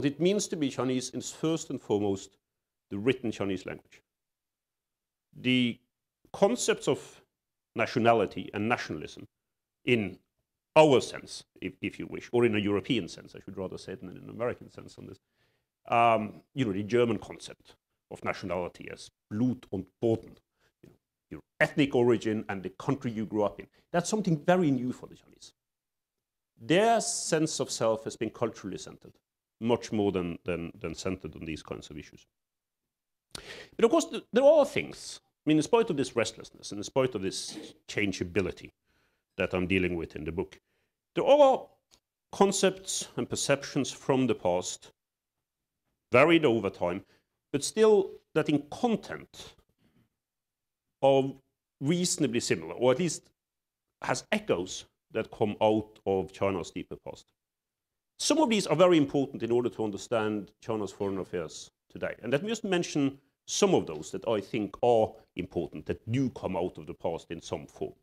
What it means to be Chinese is first and foremost the written Chinese language. The concepts of nationality and nationalism in our sense, if you wish, or in a European sense, I should rather say it than in an American sense on this. The German concept of nationality as Blut und Boden, your ethnic origin and the country you grew up in. That's something very new for the Chinese. Their sense of self has been culturally centered, much more than centered on these kinds of issues. But of course, there are things, in spite of this restlessness and in spite of this changeability that I'm dealing with in the book, there are concepts and perceptions from the past, varied over time, but still that in content are reasonably similar, or at least has echoes that come out of China's deeper past. Some of these are very important in order to understand China's foreign affairs today. And let me just mention some of those that I think are important, that do come out of the past in some form.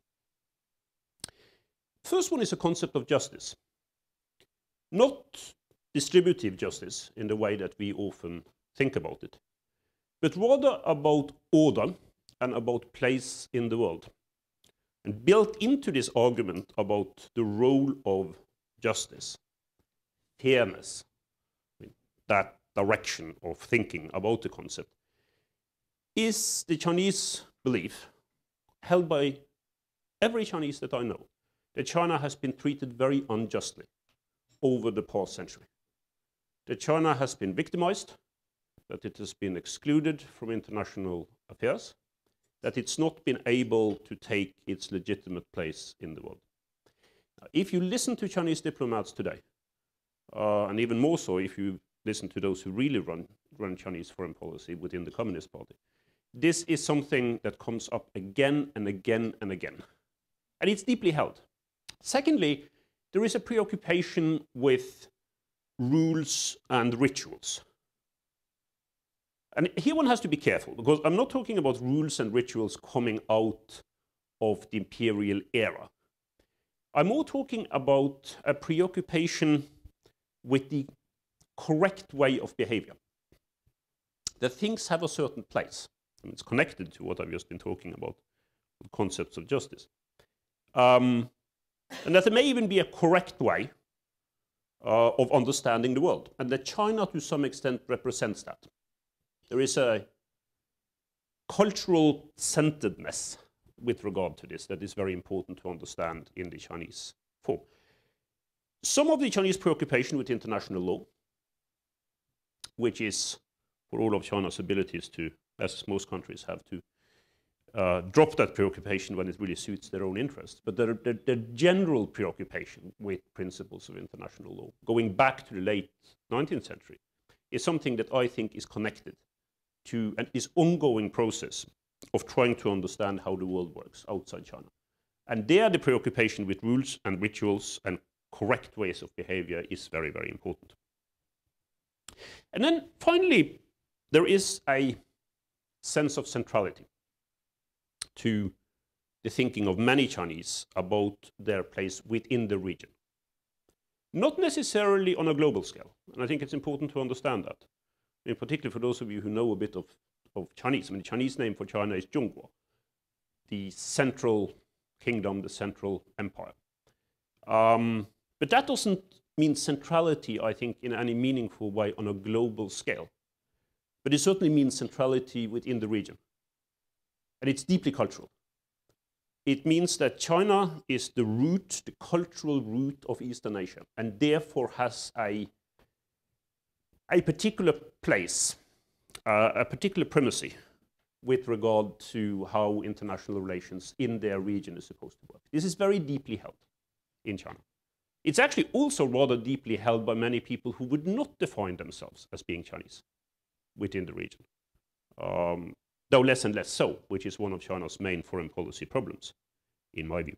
First one is a concept of justice. Not distributive justice in the way that we often think about it, but rather about order and about place in the world. And built into this argument about the role of justice, fairness, that direction of thinking about the concept, is the Chinese belief, held by every Chinese that I know, that China has been treated very unjustly over the past century. That China has been victimized, that it has been excluded from international affairs, that it's not been able to take its legitimate place in the world. If you listen to Chinese diplomats today, and even more so if you listen to those who really run Chinese foreign policy within the Communist Party, this is something that comes up again and again and again. And it's deeply held. Secondly, there is a preoccupation with rules and rituals. And here one has to be careful, because I'm not talking about rules and rituals coming out of the imperial era. I'm more talking about a preoccupation with the correct way of behavior. That things have a certain place. And it's connected to what I've just been talking about, the concepts of justice. And that there may even be a correct way of understanding the world. And that China, to some extent, represents that. There is a cultural centeredness with regard to this that is very important to understand in the Chinese form. Some of the Chinese preoccupation with international law, which is for all of China's abilities to, as most countries have, to drop that preoccupation when it really suits their own interests. But the general preoccupation with principles of international law, going back to the late 19th century, is something that I think is connected to this ongoing process of trying to understand how the world works outside China. And there the preoccupation with rules and rituals and correct ways of behavior is very, very important. And then finally, there is a sense of centrality to the thinking of many Chinese about their place within the region. Not necessarily on a global scale, and I think it's important to understand that. In particular, for those of you who know a bit of Chinese, the Chinese name for China is Zhongguo, the central kingdom, the central empire. But that doesn't mean centrality, I think, in any meaningful way on a global scale. But it certainly means centrality within the region. And it's deeply cultural. It means that China is the root, the cultural root of Eastern Asia, and therefore has a particular place, a particular primacy with regard to how international relations in their region is supposed to work. This is very deeply held in China. It's actually also rather deeply held by many people who would not define themselves as being Chinese within the region. Though less and less so, which is one of China's main foreign policy problems, in my view.